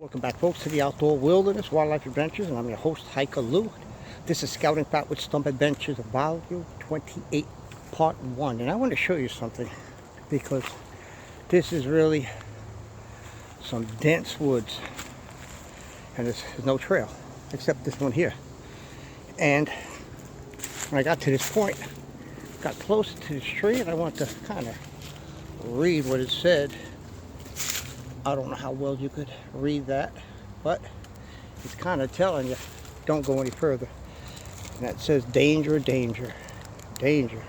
Welcome back, folks, to the Outdoor Wilderness Wildlife Adventures, and I'm your host, Hiker Lou. This is Scouting Fatwood Stump Adventures, Volume 28, Part 1. And I want to show you something, because this is really some dense woods, and there's no trail, except this one here. And when I got to this point, got close to this tree, and I want to kind of read what it said. I don't know how well you could read that, but it's kind of telling you don't go any further. And that says danger, danger, danger,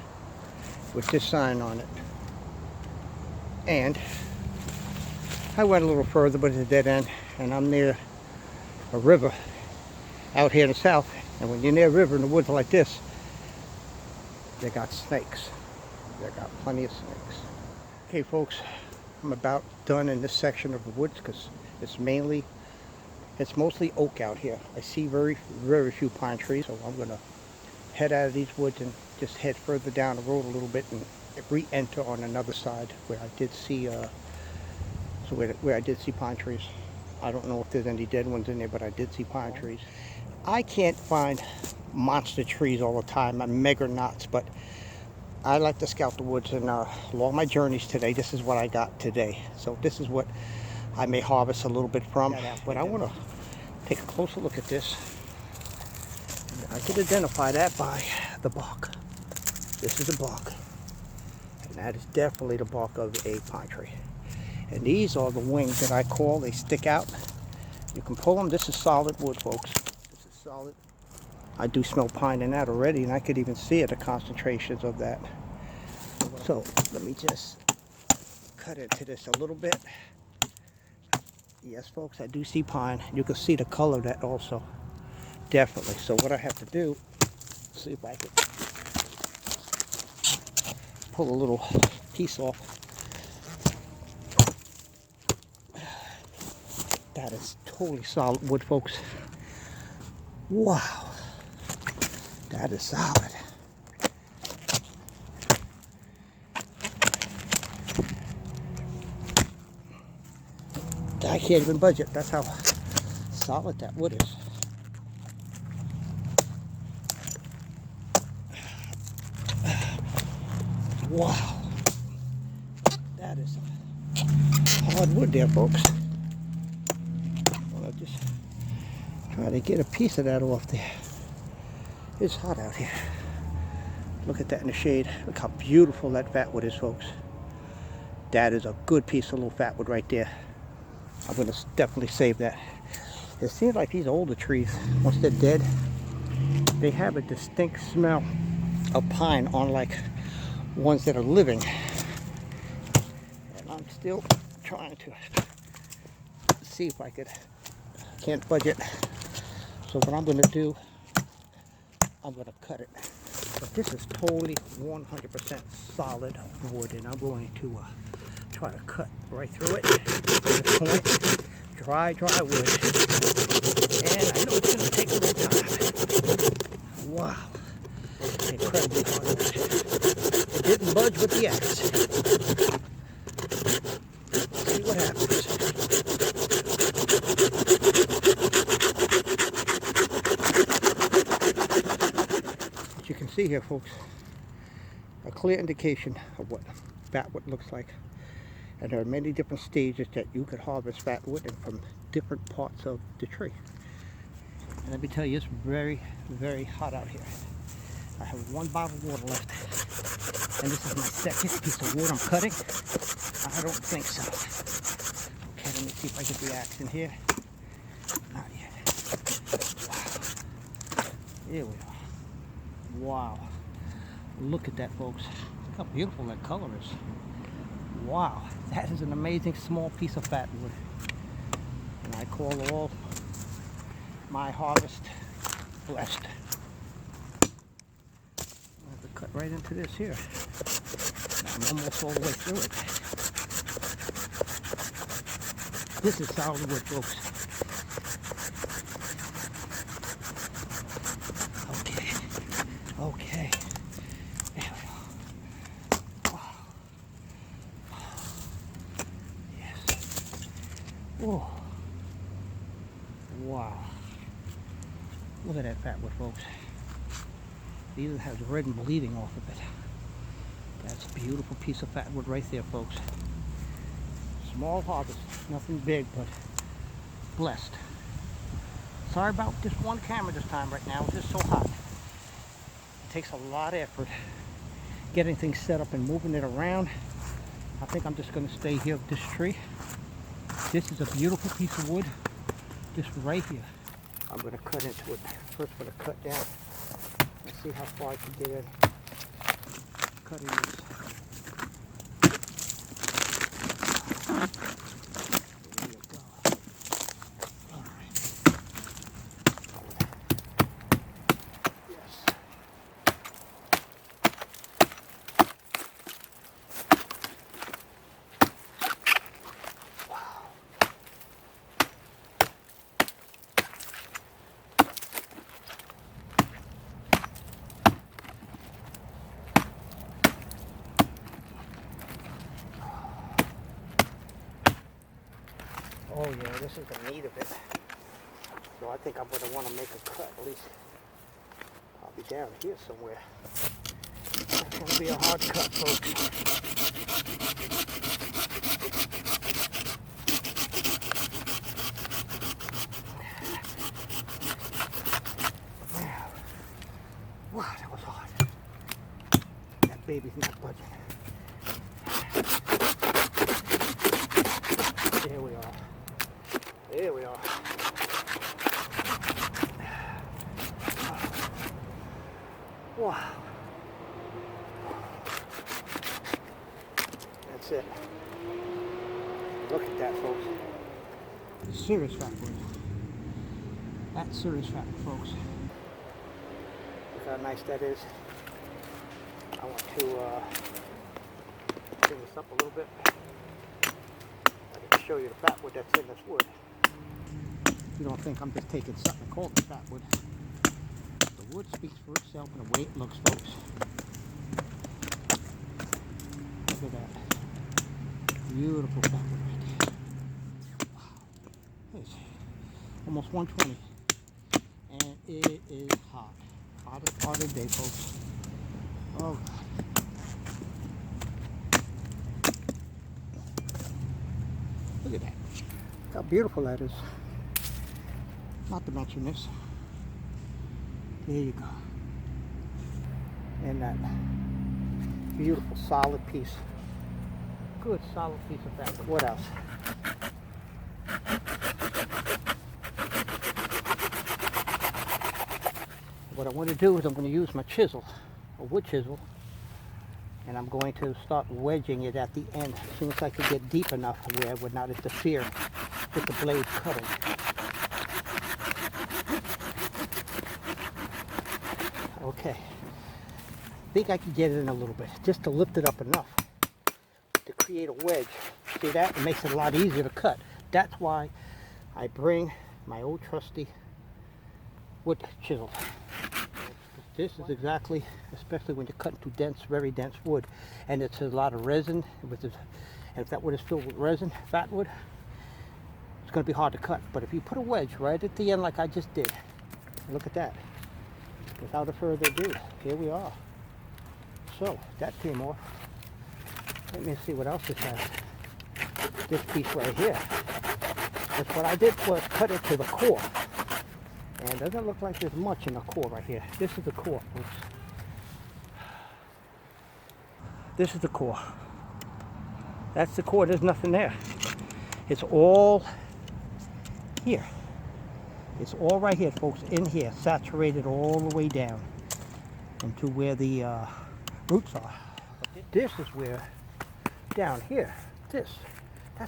with this sign on it. And I went a little further, but it's a dead end, and I'm near a river out here in the south. And when you're near a river in the woods like this, they got snakes. They got plenty of snakes. Okay, folks, I'm about done in this section of the woods, because it's mostly oak out here. I see very few pine trees, so I'm gonna head out of these woods and just head further down the road a little bit and re-enter on another side where I did see where I did see pine trees. I don't know if there's any dead ones in there, but I did see pine trees. I can't find monster trees all the time, mega knots, but I like to scout the woods, and along my journeys today, this is what I got today. So this is what I may harvest a little bit from, but I want to take a closer look at this. I can identify that by the bark. This is the bark, and that is definitely the bark of a pine tree. And these are the wings that I call, they stick out. You can pull them. This is solid wood, folks. This is solid. I do smell pine in that already, and I could even see it, the concentrations of that. So let me just cut into this a little bit. Yes, folks, I do see pine. You can see the color of that also, definitely. So what I have to do, see if I can pull a little piece off. That is totally solid wood, folks. Wow. That is solid. I can't even budge it. That's how solid that wood is. Wow. That is hard wood there, folks. I'll just try to get a piece of that off there. It's hot out here. Look at that in the shade. Look how beautiful that fatwood is, folks. That is a good piece of little fatwood right there. I'm going to definitely save that. It seems like these older trees, once they're dead, they have a distinct smell of pine, unlike ones that are living. And I'm still trying to see if I can't budge it. So what I'm going to do, I'm going to cut it. But this is totally 100% solid wood, and I'm going to try to cut right through it at this point. Dry wood. And I know it's going to take a little time. Wow. Incredibly hard. It didn't budge with the axe. Let's see what happens. You can see here, folks, a clear indication of what fatwood looks like. And there are many different stages that you could harvest fatwood, and from different parts of the tree. And let me tell you, it's very hot out here. I have one bottle of water left, and this is my second piece of wood I'm cutting. I don't think so. Okay, let me see if I get the axe in here. Not yet. Wow. Here we are. Wow. Look at that, folks. Look how beautiful that color is. Wow. That is an amazing small piece of fatwood. And I call all my harvest blessed. I have to cut right into this here. I'm almost all the way through it. This is solid wood, folks. Okay. There we go. Wow. Yes. Oh. Wow. Look at that fatwood, folks. It even has red and bleeding off of it. That's a beautiful piece of fatwood right there, folks. Small harvest, nothing big, but blessed. Sorry about this one camera this time right now. It's just so hot. It takes a lot of effort getting things set up and moving it around. I think I'm just going to stay here with this tree. This is a beautiful piece of wood. This right here. I'm going to cut into it. First I'm going to cut down. Let's see how far I can get in. Cutting this. There you go. All right. Yes. Oh yeah, this is the meat of it. So I think I'm going to want to make a cut, at least probably down here somewhere. It's going to be a hard cut, folks. Wow, that was hard. That baby's not budging. There we are. There we are. Wow. That's it. Look at that, folks. Serious fatwood. That's serious fatwood, folks. Look how nice that is. I want to bring this up a little bit. I can show you the fatwood that's in this wood. You don't think I'm just taking something and calling it fatwood. The wood speaks for itself and the way it looks, folks. Look at that. Beautiful fatwood right there. Wow. It's almost 120. And it is hot. Hottest part of the day, folks. Oh God. Look at that. Look how beautiful that is. Not to mention this. There you go. And that beautiful solid piece. Good solid piece of fabric. What else? What I want to do is I'm going to use my chisel, a wood chisel, and I'm going to start wedging it at the end as soon as I can get deep enough where it would not interfere with the blade cutting. Okay, I think I can get it in a little bit, just to lift it up enough to create a wedge. See that? It makes it a lot easier to cut. That's why I bring my old trusty wood chisel. This is exactly, especially when you're cutting through dense, very dense wood, and it's a lot of resin. And if that wood is filled with resin, fatwood, it's going to be hard to cut. But if you put a wedge right at the end like I just did, look at that. Without a further ado, here we are. So, that came off. Let me see what else this has. This piece right here. That's what I did was cut it to the core. And it doesn't look like there's much in the core right here. This is the core, folks. This is the core. That's the core. There's nothing there. It's all here. It's all right here, folks, in here, saturated all the way down into where the roots are. This is where, down here, that's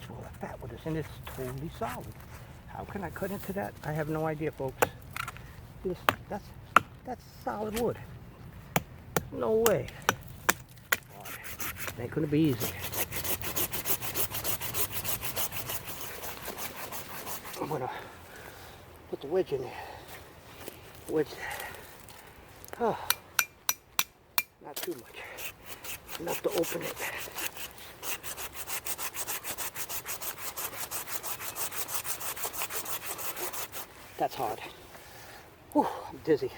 where the fatwood is, and it's totally solid. How can I cut into that? I have no idea, folks. That's solid wood. No way. It ain't gonna be easy. I'm gonna put the wedge in there. Wedge. Oh, not too much. Enough to open it. That's hard. Whew, I'm dizzy.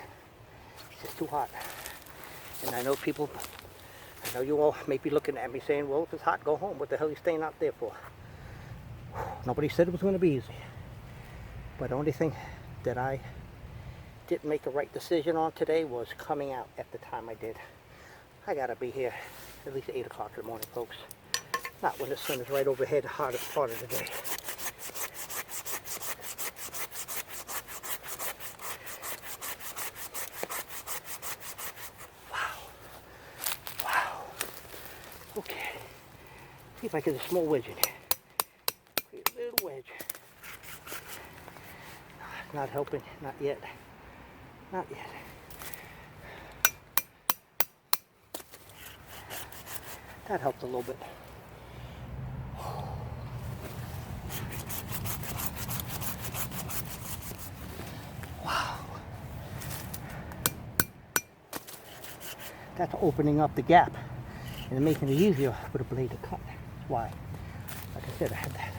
It's just too hot. And I know people, I know you all may be looking at me saying, well, if it's hot, go home. What the hell are you staying out there for? Whew, nobody said it was going to be easy. But the only thing that I didn't make the right decision on today was coming out at the time I did. I gotta be here at least 8 o'clock in the morning, folks. Not when the sun is right overhead, the hottest part of the day. Wow. Wow. Okay. See if I get a small wedge in here. Create a little wedge. Not helping, not yet. Not yet. That helped a little bit. Wow. That's opening up the gap and making it easier for the blade to cut. That's why. Like I said, I had that.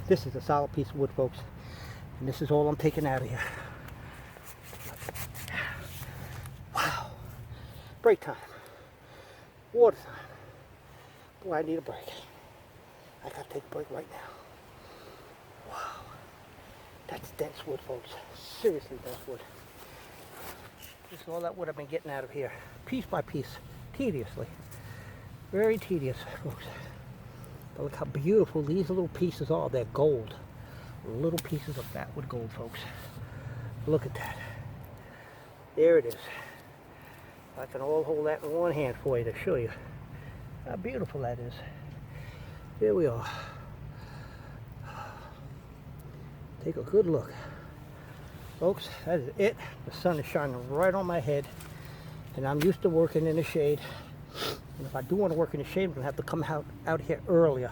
This is a solid piece of wood, folks. And this is all I'm taking out of here. Wow. Break time. Water time. Boy, I need a break. I gotta take a break right now. Wow. That's dense wood, folks. Seriously dense wood. This is all that wood I've been getting out of here. Piece by piece. Tediously. Very tedious, folks. But look how beautiful these little pieces are. They're gold. Little pieces of Fatwood gold, folks. Look at that. There it is. I can all hold that in one hand for you to show you how beautiful that is. There we are. Take a good look. Folks, that is it. The sun is shining right on my head, and I'm used to working in the shade. And if I do want to work in the shade, I'm going to have to come out here earlier.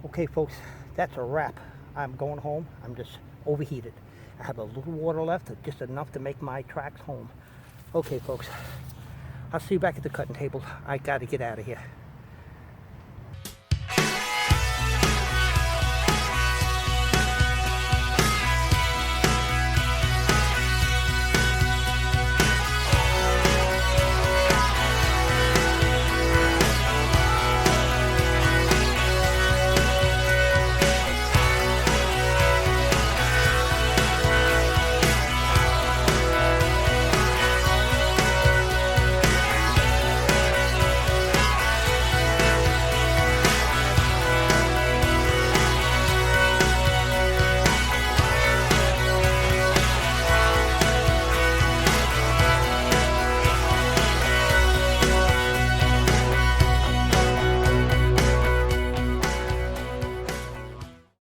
Okay, folks, that's a wrap. I'm going home. I'm just overheated. I have a little water left, just enough to make my tracks home. Okay, folks, I'll see you back at the cutting table. I got to get out of here.